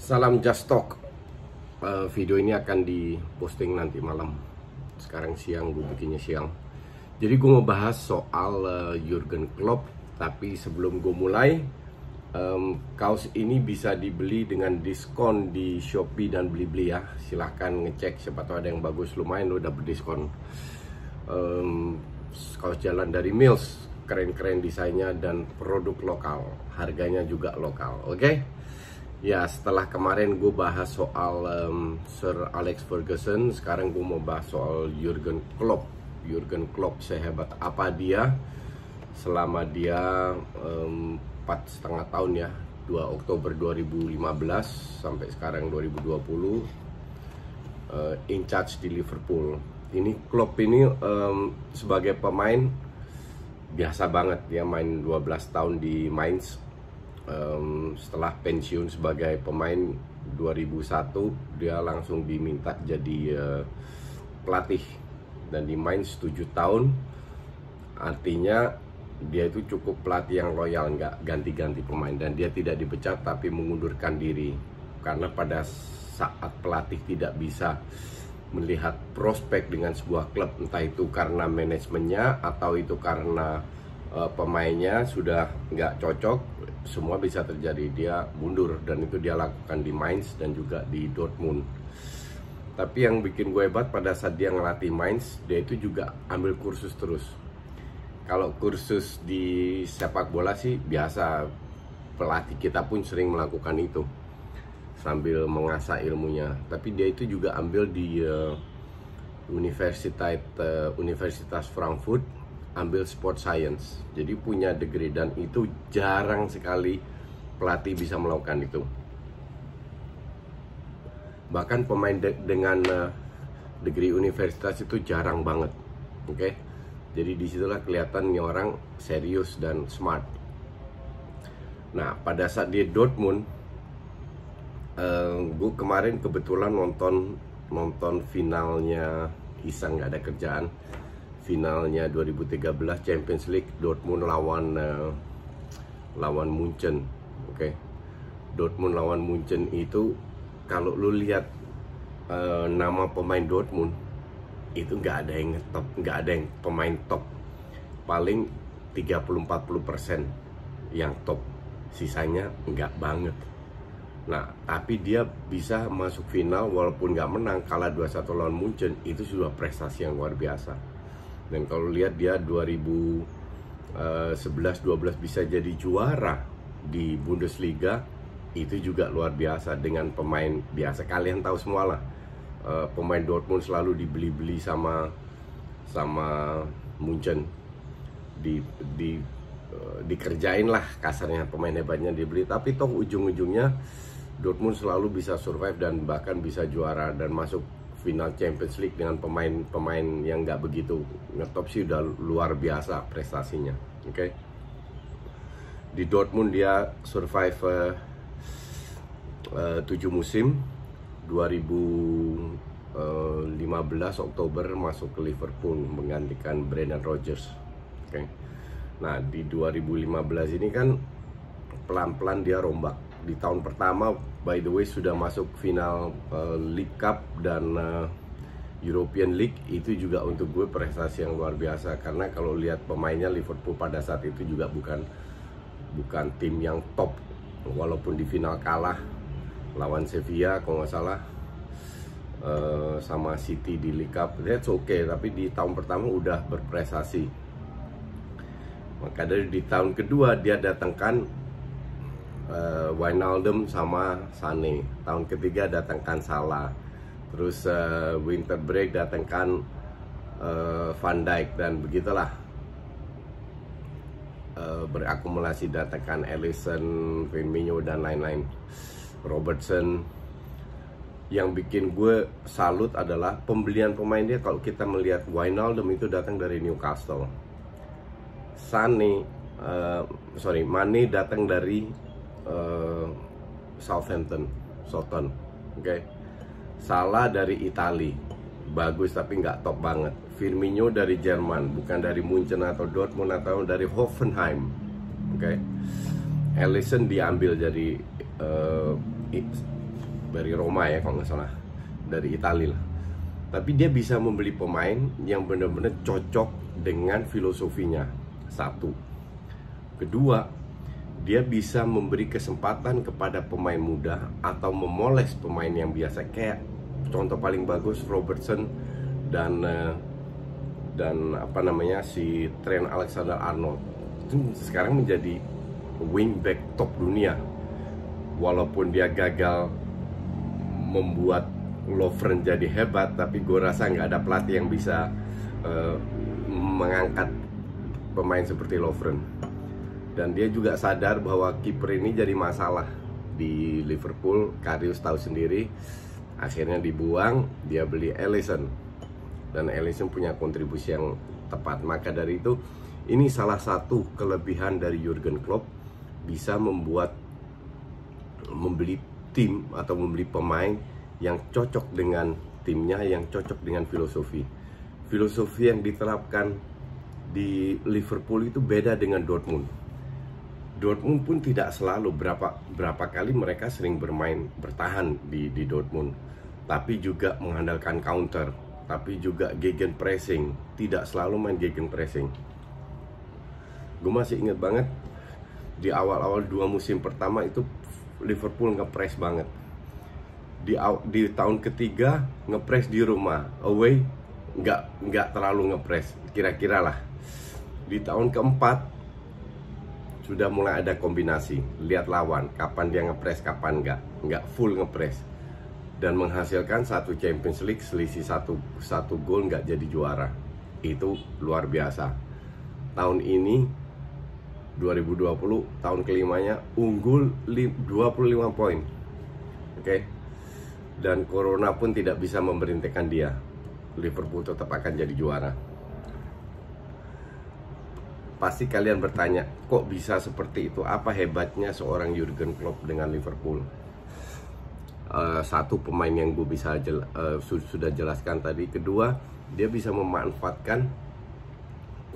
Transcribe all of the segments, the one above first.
Salam Just Talk. Video ini akan diposting nanti malam. Sekarang siang, gue bikinnya siang. Jadi gue mau bahas soal Jurgen Klopp. Tapi sebelum gue mulai, kaos ini bisa dibeli dengan diskon di Shopee dan Blibli ya. Silahkan ngecek, siapa tahu ada yang bagus, lumayan lo dapet diskon. Kaos jalan dari Mills, keren-keren desainnya dan produk lokal, harganya juga lokal. Oke? Ya, setelah kemarin gue bahas soal Sir Alex Ferguson, sekarang gue mau bahas soal Jurgen Klopp. Jurgen Klopp sehebat apa dia selama dia 4,5 tahun ya, 2 Oktober 2015 sampai sekarang 2020 in charge di Liverpool. Ini Klopp ini sebagai pemain biasa banget, dia main 12 tahun di Mainz. Setelah pensiun sebagai pemain 2001 dia langsung diminta jadi pelatih, dan di Mainz 7 tahun. Artinya dia itu cukup pelatih yang loyal, nggak ganti-ganti pemain, dan dia tidak dipecat tapi mengundurkan diri karena pada saat pelatih tidak bisa melihat prospek dengan sebuah klub, entah itu karena manajemennya atau itu karena pemainnya sudah nggak cocok, semua bisa terjadi. Dia mundur, dan itu dia lakukan di Mainz dan juga di Dortmund. Tapi yang bikin gue hebat pada saat dia ngelatih Mainz, dia itu juga ambil kursus terus. Kalau kursus di sepak bola sih biasa, pelatih kita pun sering melakukan itu sambil mengasah ilmunya. Tapi dia itu juga ambil di Universitas Frankfurt, ambil sport science, jadi punya degree, dan itu jarang sekali pelatih bisa melakukan itu. Bahkan pemain dengan degree universitas itu jarang banget. Oke, jadi disitulah kelihatan nih orang serius dan smart. Nah, pada saat di Dortmund, gue kemarin kebetulan nonton finalnya, iseng nggak ada kerjaan. Finalnya 2013 Champions League, Dortmund lawan Munchen. Oke. Dortmund lawan Munchen itu, kalau lu lihat nama pemain Dortmund itu nggak ada yang top, nggak ada yang pemain top. Paling 30-40% yang top, sisanya nggak banget. Nah, tapi dia bisa masuk final walaupun nggak menang, kalah 2-1 lawan Munchen, itu sudah prestasi yang luar biasa. Dan kalau lihat dia 2011-12 bisa jadi juara di Bundesliga, itu juga luar biasa dengan pemain biasa. Kalian tahu semua lah, pemain Dortmund selalu dibeli-beli sama Munchen, dikerjain lah kasarnya, pemain hebatnya dibeli. Tapi toh ujung-ujungnya Dortmund selalu bisa survive dan bahkan bisa juara dan masuk final Champions League dengan pemain yang nggak begitu ngetop sih, udah luar biasa prestasinya. Oke. Di Dortmund dia survive 7 musim. 2015 Oktober masuk ke Liverpool menggantikan Brendan Rodgers. Oke. Nah, di 2015 ini kan pelan-pelan dia rombak. Di tahun pertama, by the way, sudah masuk final League Cup dan European League. Itu juga untuk gue prestasi yang luar biasa, karena kalau lihat pemainnya, Liverpool pada saat itu juga bukan tim yang top, walaupun di final kalah lawan Sevilla kalau nggak salah, sama City di League Cup. That's okay, tapi di tahun pertama udah berprestasi. Maka di tahun kedua dia datangkan Wijnaldum sama Sané. Tahun ketiga datangkan Salah. Terus winter break datangkan Van Dijk, dan begitulah berakumulasi, datangkan Alisson, Firmino dan lain-lain, Robertson. Yang bikin gue salut adalah pembelian pemain dia. Kalau kita melihat Wijnaldum itu datang dari Newcastle, Mane datang dari Southampton. Oke. Salah dari Italia, bagus tapi nggak top banget. Firmino dari Jerman, bukan dari Munchen atau Dortmund atau dari Hoffenheim. Oke. Alisson diambil dari dari Roma ya kalau nggak salah, dari Italia lah. Tapi dia bisa membeli pemain yang benar-benar cocok dengan filosofinya. Satu. Kedua, dia bisa memberi kesempatan kepada pemain muda atau memoles pemain yang biasa. Kayak contoh paling bagus Robertson dan apa namanya si Trent Alexander-Arnold itu sekarang menjadi wingback top dunia. Walaupun dia gagal membuat Lovren jadi hebat, tapi gue rasa nggak ada pelatih yang bisa mengangkat pemain seperti Lovren. Dan dia juga sadar bahwa kiper ini jadi masalah di Liverpool. Karius tahu sendiri, akhirnya dibuang, dia beli Alisson, dan Alisson punya kontribusi yang tepat. Maka dari itu, ini salah satu kelebihan dari Jurgen Klopp, bisa membeli tim atau membeli pemain yang cocok dengan timnya, yang cocok dengan filosofi. Filosofi yang diterapkan di Liverpool itu beda dengan Dortmund. Dortmund pun tidak selalu, berapa kali mereka sering bertahan di Dortmund, tapi juga mengandalkan counter, tapi juga gegen pressing, tidak selalu main gegen pressing. Gue masih ingat banget di awal-awal 2 musim pertama itu Liverpool nge-press banget. Di tahun ketiga nge-press di rumah, away nggak terlalu nge-press, kira-kira lah. Di tahun keempat sudah mulai ada kombinasi, lihat lawan kapan dia nge-press, kapan nggak full nge-press, dan menghasilkan 1 Champions League, selisih satu gol, nggak jadi juara. Itu luar biasa. Tahun ini 2020, tahun kelimanya, unggul 25 poin. Oke. Dan Corona pun tidak bisa memberhentikan dia. Liverpool tetap akan jadi juara. Pasti kalian bertanya, kok bisa seperti itu? Apa hebatnya seorang Jurgen Klopp dengan Liverpool? Satu, pemain yang gue bisa sudah jelaskan tadi. Kedua, dia bisa memanfaatkan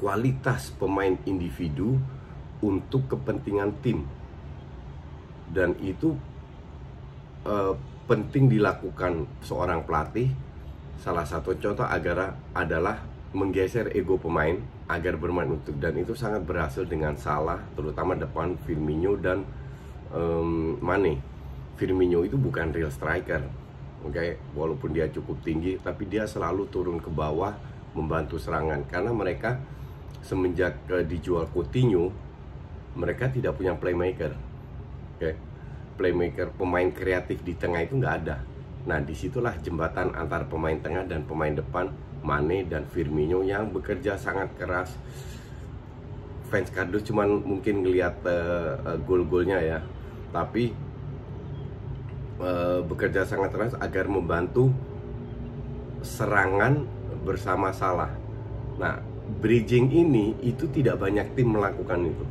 kualitas pemain individu untuk kepentingan tim, dan itu penting dilakukan seorang pelatih. Salah satu contoh adalah menggeser ego pemain agar bermain untuk, dan itu sangat berhasil dengan Salah, terutama depan Firmino dan Mane. Firmino itu bukan real striker, walaupun dia cukup tinggi, tapi dia selalu turun ke bawah membantu serangan, karena mereka semenjak dijual Coutinho, mereka tidak punya playmaker. Playmaker, pemain kreatif di tengah itu nggak ada. Nah, disitulah jembatan antara pemain tengah dan pemain depan, Mane dan Firmino, yang bekerja sangat keras. Fans kardus cuman mungkin ngelihat gol-golnya ya, tapi bekerja sangat keras agar membantu serangan bersama Salah. Nah, bridging ini itu tidak banyak tim melakukan itu.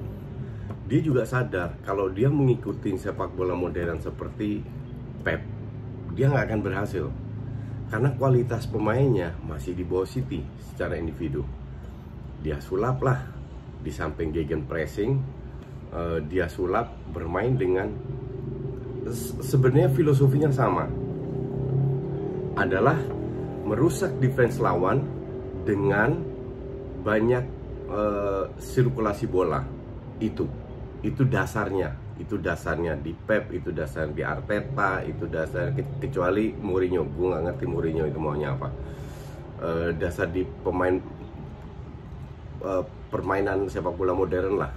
Dia juga sadar kalau dia mengikuti sepak bola modern seperti Pep, dia nggak akan berhasil, karena kualitas pemainnya masih di bawah City secara individu. Dia sulap lah di samping gegen pressing, dia sulap bermain dengan sebenarnya filosofinya sama, adalah merusak defense lawan dengan banyak sirkulasi bola. Itu dasarnya di Pep, itu dasar di Arteta, itu dasar, kecuali Mourinho. Gue nggak ngerti Mourinho itu maunya apa. Dasar di permainan sepak bola modern lah.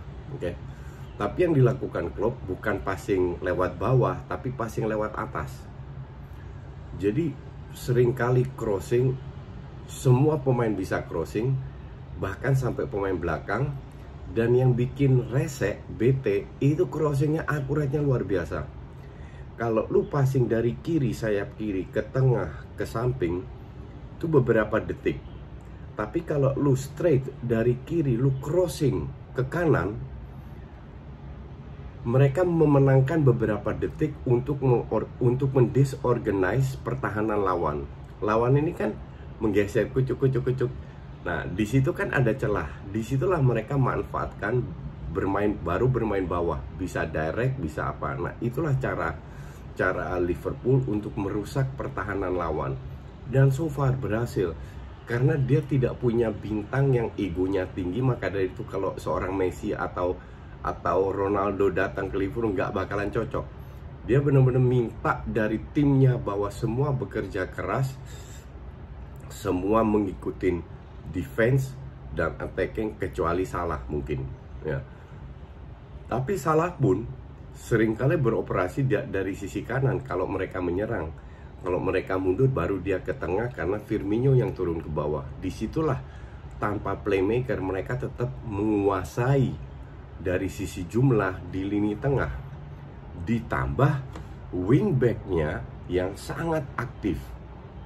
Tapi yang dilakukan Klopp bukan passing lewat bawah, tapi passing lewat atas. Jadi seringkali crossing, semua pemain bisa crossing, bahkan sampai pemain belakang. Dan yang bikin rese, bete, itu crossingnya akuratnya luar biasa. Kalau lu passing dari kiri, sayap kiri, ke tengah, ke samping, itu beberapa detik. Tapi kalau lu straight dari kiri, lu crossing ke kanan, mereka memenangkan beberapa detik untuk mendisorganize pertahanan lawan. Lawan ini kan menggeser kucuk. Nah, di situ kan ada celah. Disitulah mereka manfaatkan bermain bawah, bisa direct, bisa apa. Nah, itulah cara secara Liverpool untuk merusak pertahanan lawan. Dan so far berhasil. Karena dia tidak punya bintang yang egonya tinggi, maka dari itu kalau seorang Messi atau Ronaldo datang ke Liverpool nggak bakalan cocok. Dia benar-benar minta dari timnya bahwa semua bekerja keras, semua mengikuti defense dan attacking kecuali Salah mungkin. Ya. Tapi Salah pun seringkali beroperasi dari sisi kanan kalau mereka menyerang. Kalau mereka mundur baru dia ke tengah karena Firmino yang turun ke bawah. Disitulah tanpa playmaker mereka tetap menguasai dari sisi jumlah di lini tengah. Ditambah wingbacknya yang sangat aktif.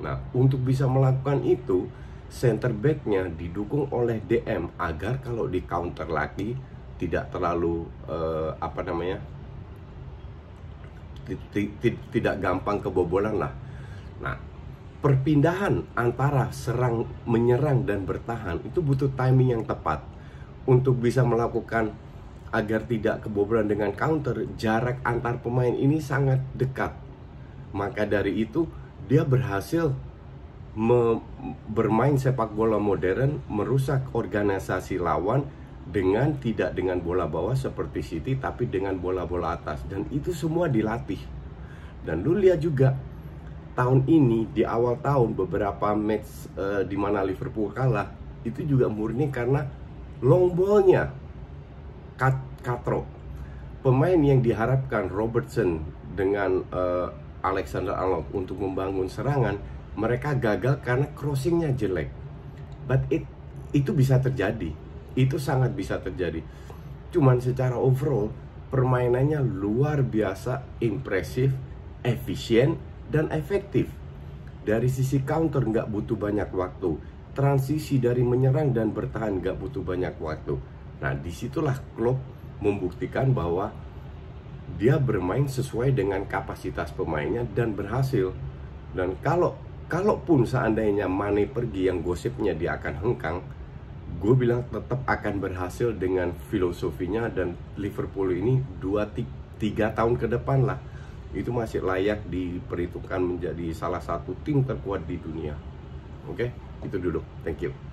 Nah, untuk bisa melakukan itu, center backnya didukung oleh DM agar kalau di counter lagi tidak terlalu tidak gampang kebobolan lah. Nah, perpindahan antara menyerang dan bertahan itu butuh timing yang tepat untuk bisa melakukan agar tidak kebobolan dengan counter. Jarak antar pemain ini sangat dekat, maka dari itu dia berhasil bermain sepak bola modern, merusak organisasi lawan tidak dengan bola bawah seperti City, tapi dengan bola-bola atas. Dan itu semua dilatih. Dan lu lihat juga tahun ini di awal tahun beberapa match di mana Liverpool kalah itu juga murni karena long ball-nya Katro. Pemain yang diharapkan Robertson dengan Alexander Arnold untuk membangun serangan, mereka gagal karena crossingnya jelek. But itu bisa terjadi, itu sangat bisa terjadi. Cuman secara overall permainannya luar biasa impresif, efisien, dan efektif. Dari sisi counter nggak butuh banyak waktu, transisi dari menyerang dan bertahan nggak butuh banyak waktu. Nah, disitulah Klopp membuktikan bahwa dia bermain sesuai dengan kapasitas pemainnya dan berhasil. Dan kalaupun seandainya Mane pergi yang gosipnya dia akan hengkang, gue bilang tetap akan berhasil dengan filosofinya, dan Liverpool ini 2-3 tahun ke depan lah itu masih layak diperhitungkan menjadi salah satu tim terkuat di dunia. Oke, itu dulu. Thank you.